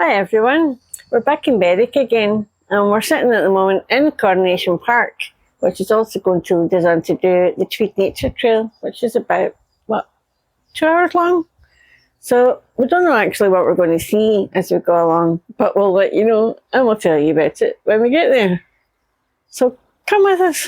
Hi everyone, we're back in Berwick again and we're sitting at the moment in Coronation Park, which is also going to lead us on to do the Tweed Nature Trail, which is about, 2 hours long? So we don't know actually what we're going to see as we go along, but we'll let you know and we'll tell you about it when we get there. So come with us.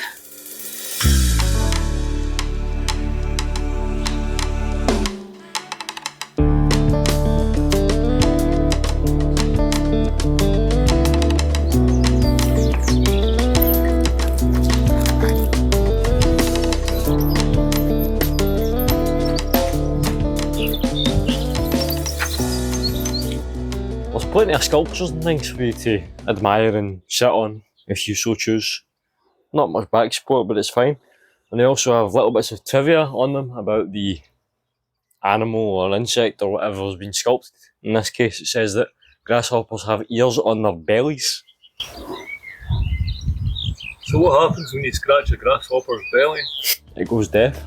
There's plenty of sculptures and things for you to admire and sit on if you so choose. Not much back support, but it's fine. And they also have little bits of trivia on them about the animal or insect or whatever has been sculpted. In this case, it says that grasshoppers have ears on their bellies. So what happens when you scratch a grasshopper's belly? It goes deaf.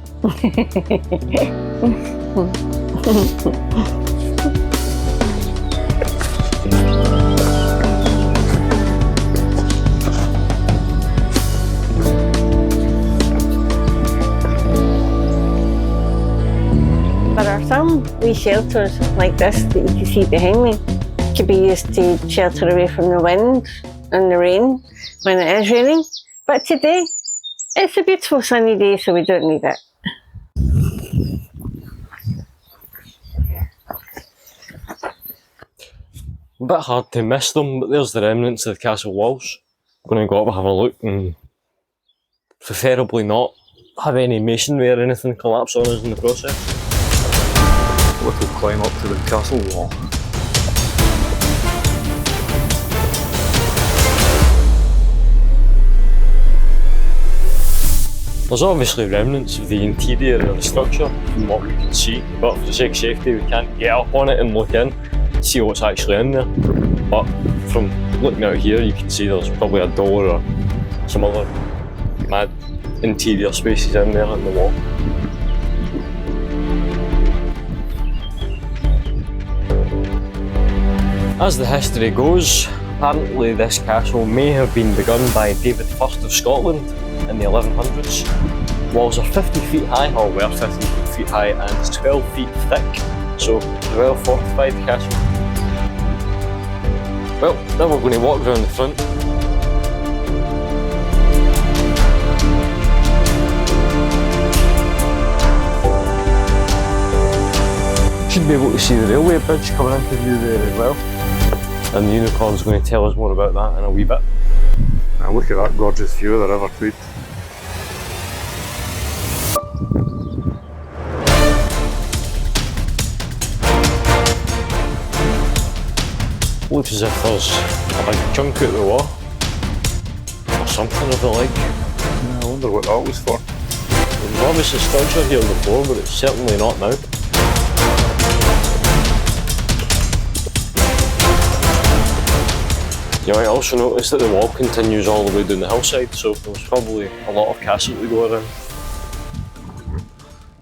There are some wee shelters like this that you can see behind me. It could be used to shelter away from the wind and the rain when it is raining. But today, it's a beautiful sunny day, so we don't need it. A bit hard to miss them, but there's the remnants of the castle walls. I'm going to go up and have a look and preferably not have any masonry or anything collapse on us in the process. Little climb up to the castle wall. There's obviously remnants of the interior of the structure from what we can see, but for the sake of safety we can't get up on it and look in and see what's actually in there. But from looking out here you can see there's probably a door or some other mad interior spaces in there on the wall. As the history goes, apparently this castle may have been begun by David I of Scotland in the 1100s. Walls are 50 feet high, or were 50 feet high, and 12 feet thick, so a well fortified castle. Well, now we're going to walk around the front. Should be able to see the railway bridge coming into view there as well. And the unicorn's going to tell us more about that in a wee bit. Now look at that gorgeous view of the River Tweed. Looks as if there's a big chunk out the wall. Or something of the like. I wonder what that was for. There was obviously structure here before, but it's certainly not now. You might also notice that the wall continues all the way down the hillside, so there's probably a lot of castle to go around.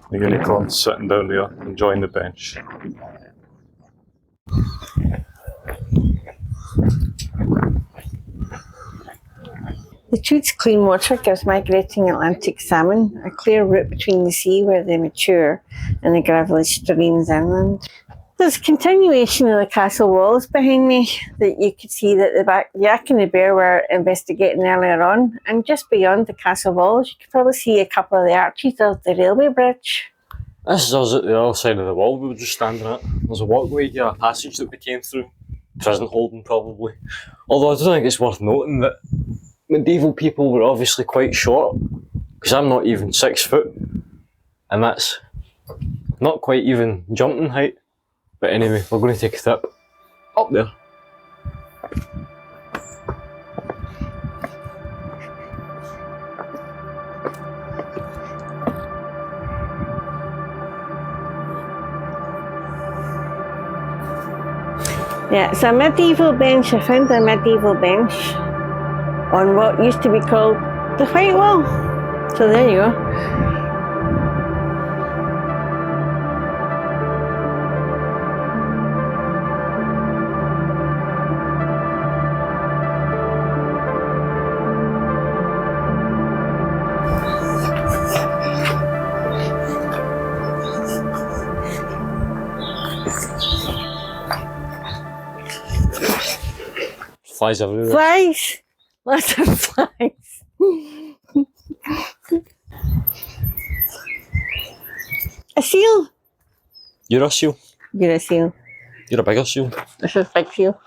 The unicorn's sitting down there, enjoying the bench. The Tweed's clean water gives migrating Atlantic salmon a clear route between the sea where they mature and the gravelly streams inland. There's a continuation of the castle walls behind me that you could see that the yak and the bear were investigating earlier on, and just beyond the castle walls you could probably see a couple of the arches of the railway bridge. This is us at the other side of the wall we were just standing at. There's a walkway here, a passage that we came through. Prison holding probably. Although I don't think it's worth noting that medieval people were obviously quite short, because I'm not even 6 foot, and that's not quite even jumping height. But anyway, we're going to take a trip up there. Yeah, it's a medieval bench. I found a medieval bench on what used to be called the White Wall. So there you go. Flies everywhere. Flies! Lots of flies. A seal. You're a seal. You're a seal. You're a bigger seal. This is a big seal.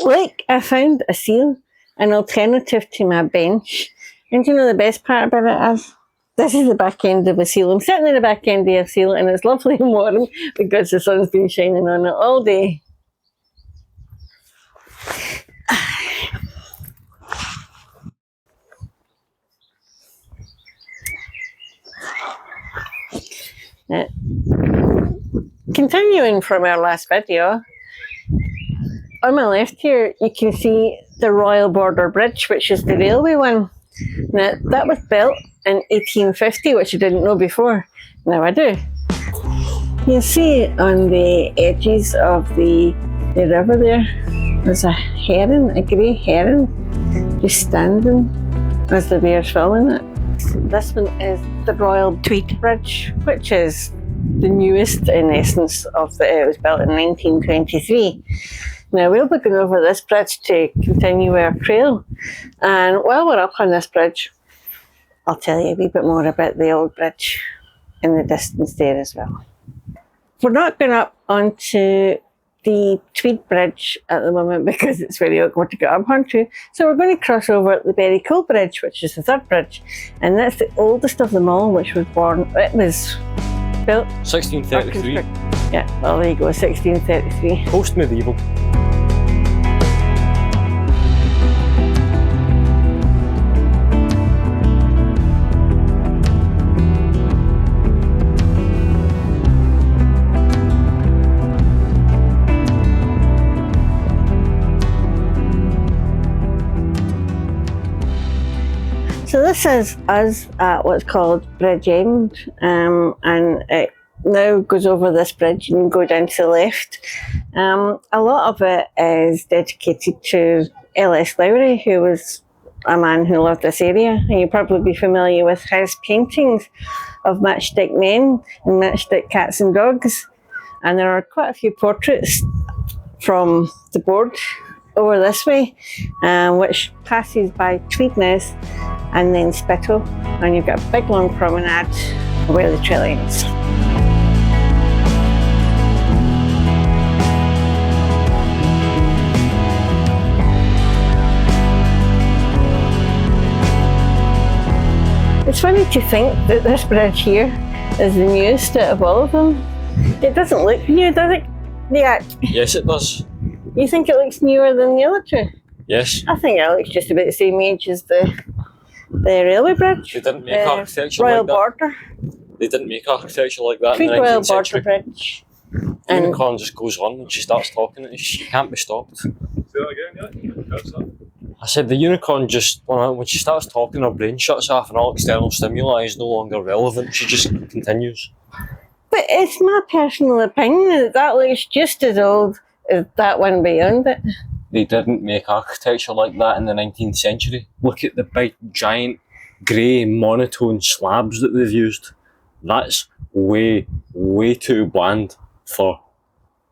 Like, I found a seal, an alternative to my bench. And you know the best part about it is, this is the back end of a seal. I'm sitting at the back end of a seal and it's lovely and warm because the sun's been shining on it all day. Continuing from our last video, on my left here you can see the Royal Border Bridge, which is the railway one. Now that was built in 1850, which I didn't know before. Now I do. You see on the edges of the river there's a heron, a grey heron, just standing as the bear's filming it. This one is the Royal Tweed Bridge, which is the newest in essence of it was built in 1923. Now we'll be going over this bridge to continue our trail, and while we're up on this bridge I'll tell you a wee bit more about the old bridge in the distance there as well. We're not going up onto the Tweed Bridge at the moment because it's very awkward to get up onto, so we're going to cross over at the Berwick Bridge, which is the third bridge, and that's the oldest of them all, which was built 1633. Yeah, well there you go, 1633. Post-medieval. So this is us at what's called Bridge End, and it now goes over this bridge and you go down to the left. A lot of it is dedicated to L.S. Lowry, who was a man who loved this area, and you'll probably be familiar with his paintings of matchstick men and matchstick cats and dogs, and there are quite a few portraits from the board over this way, which passes by Tweedness and then Spittal, and you've got a big long promenade where the trail ends. It's funny to think that this bridge here is the newest out of all of them. It doesn't look new, does it? Yeah. Yes, it does. You think it looks newer than the other two? Yes. I think it looks just about the same age as the railway bridge. They didn't make architecture Royal like that. Border. They didn't make architecture like that in Tweed the 19th Royal century. Border Bridge. And Unicorn just goes on when she starts talking. She can't be stopped. Say that again, yeah? That's that. I said the unicorn just, when she starts talking, her brain shuts off and all external stimuli is no longer relevant. She just continues. but it's my personal opinion that looks just as old as that one beyond it. They didn't make architecture like that in the 19th century. Look at the big, giant, grey, monotone slabs that they've used. That's way, way too bland for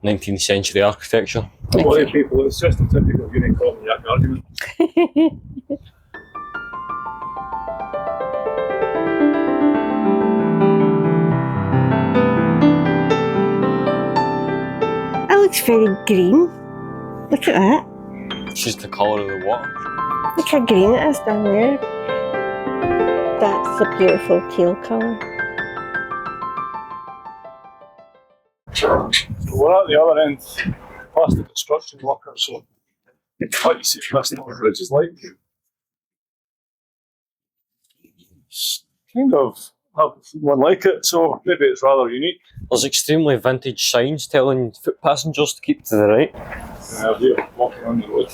19th century architecture. Don't worry, people, it's just a typical unicorn yak argument. That looks very green. Look at that. It's just the colour of the water. Look how green it is down there. That's a beautiful teal colour. We're at the other end, past the construction workers, so like you see what the bridge is like. It's kind of have one like it, so maybe it's rather unique. There's extremely vintage signs telling foot passengers to keep to the right. Here, walking on the road.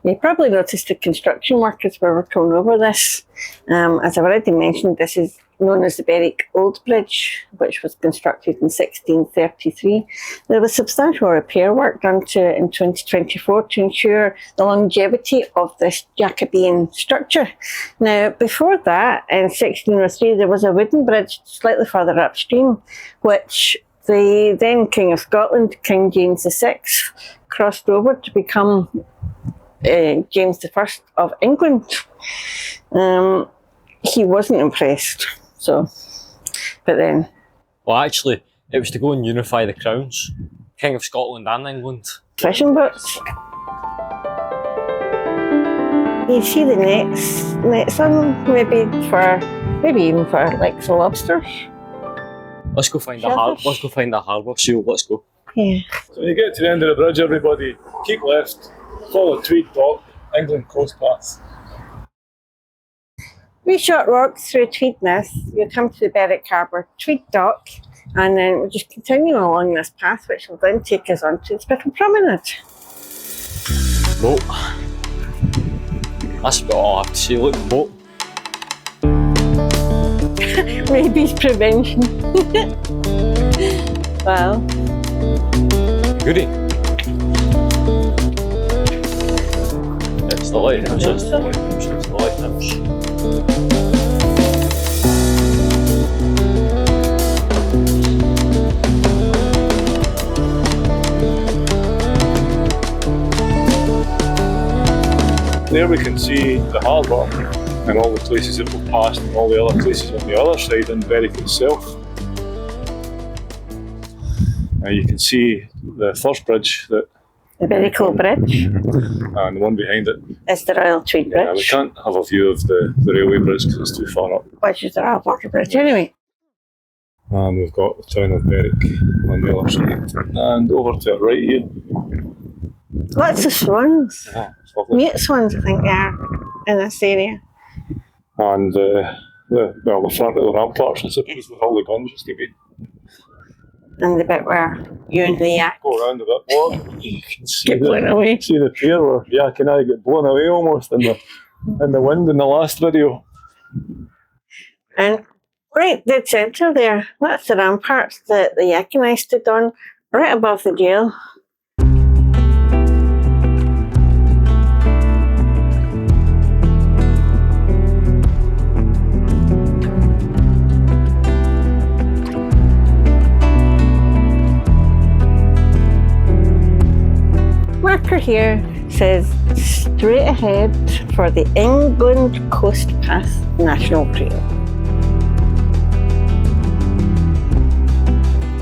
You probably noticed the construction workers were coming over this. As I've already mentioned, this is known as the Berwick Old Bridge, which was constructed in 1633. There was substantial repair work done to it in 2024 to ensure the longevity of this Jacobean structure. Now, before that, in 1603, there was a wooden bridge slightly further upstream, which The then King of Scotland, King James VI, crossed over to become James I of England. He wasn't impressed, so, but then... Well, actually, it was to go and unify the crowns, King of Scotland and England. Fishing boats. You see the nets on, maybe even for like the lobsters. Let's go find a harbour seal. Let's go. Yeah. So when you get to the end of the bridge, everybody keep left, follow Tweed Dock, England Coast Path. We short walk through Tweedness, you'll come to the Berwick Harbour, Tweed Dock, and then we'll just continue along this path, which will then take us onto the Spittal Promenade. Boat. That's about all I have to say. Look, boat. Rabies prevention. Well. Goodie. It's the lighthouse. It's the lighthouse. It's the lighthouse. There we can see the harbour and all the places that we've passed and all the other places on the other side in Berwick itself. You can see the first bridge that The Berwick Bridge and the one behind it. is the Royal Tweed Bridge. We can't have a view of the railway bridge because it's too far up. Which is the Royal Water Bridge anyway. And we've got the town of Berwick on the other side. And over to our right here. Lots of swans. Yeah, it's lovely. Mute swans, I think, are in this area. And the front of the ramparts, I suppose, where all the guns used to be. And the bit where you and the yak Go around a bit more. You can see get blown away. see the pier where Yak and I get blown away almost in the wind in the last video. And right dead centre there, that's the ramparts that the yak and I stood on, right above the jail. Marker here says straight ahead for the England Coast Path National Trail.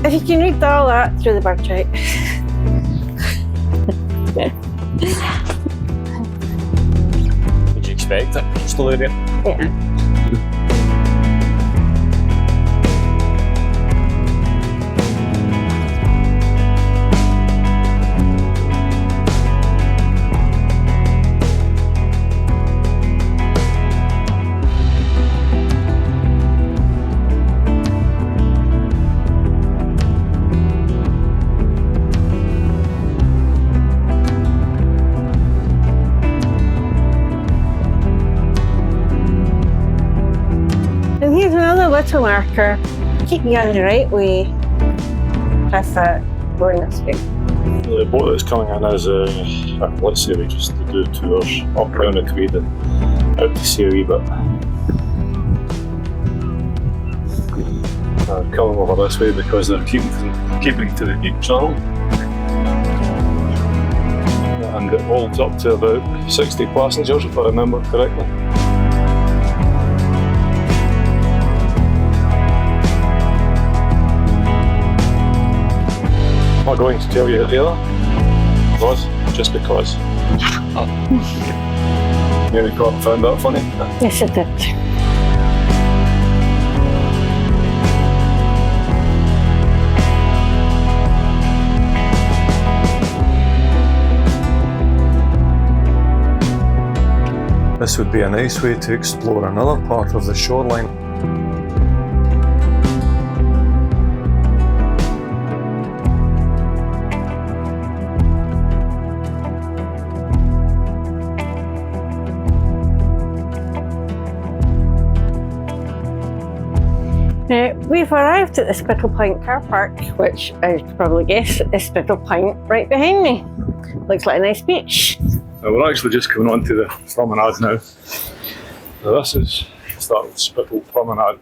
If you can read all that through the bird right. Would you expect it? Still area? Yeah. And here's another little marker. Keep you on the right way. Past that going this way. The boat that's coming in is, let's say we just do tours up down the Tweed and out to sea a wee bit. Coming over this way because they're keeping to the deep channel. And it holds up to about 60 passengers if I remember correctly. I'm not going to tell you the other was just because. Maybe Gordon found that funny. Yes, it did. This would be a nice way to explore another part of the shoreline. We've arrived at the Spittal Point car park, which I could probably guess is Spittal Point right behind me. Looks like a nice beach. We're actually just coming on to the promenade now. So this is the start of the Spittal Promenade.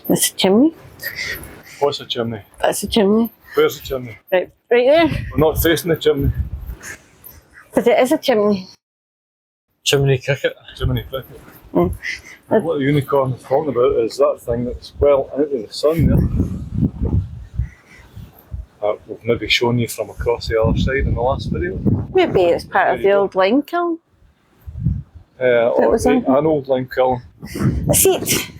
That's a chimney. What's a chimney? That's a chimney. Where's the chimney? Right there. We're not facing the chimney. But it is a chimney. Chimney cricket. Chimney cricket. Mm. And what the unicorn is talking about is that thing that's well out of the sun there. We've maybe shown you from across the other side in the last video. Maybe it's part of the old lime kiln. Or was on? an old lime kiln. A seat.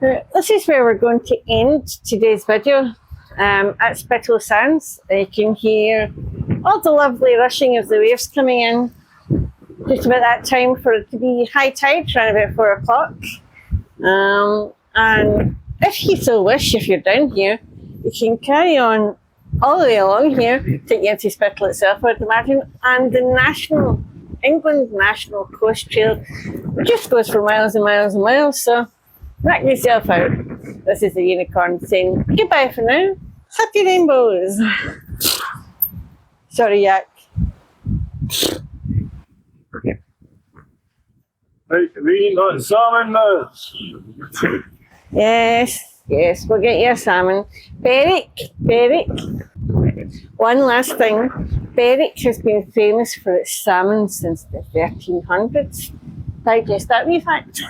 Right, this is where we're going to end today's video. At Spittal Sands, you can hear all the lovely rushing of the waves coming in. Just about that time for it to be high tide, around about 4 o'clock. And if you so wish, if you're down here, you can carry on all the way along here, take you into Spittal itself, I'd imagine, and the England National Coast Trail just goes for miles and miles and miles, so knock yourself out. This is the unicorn saying goodbye for now. Happy rainbows. Sorry, Yak. Right, we got salmon now. Yes, we'll get you a salmon. Berwick. One last thing. Berwick has been famous for its salmon since the 1300s. Digest that wee fact.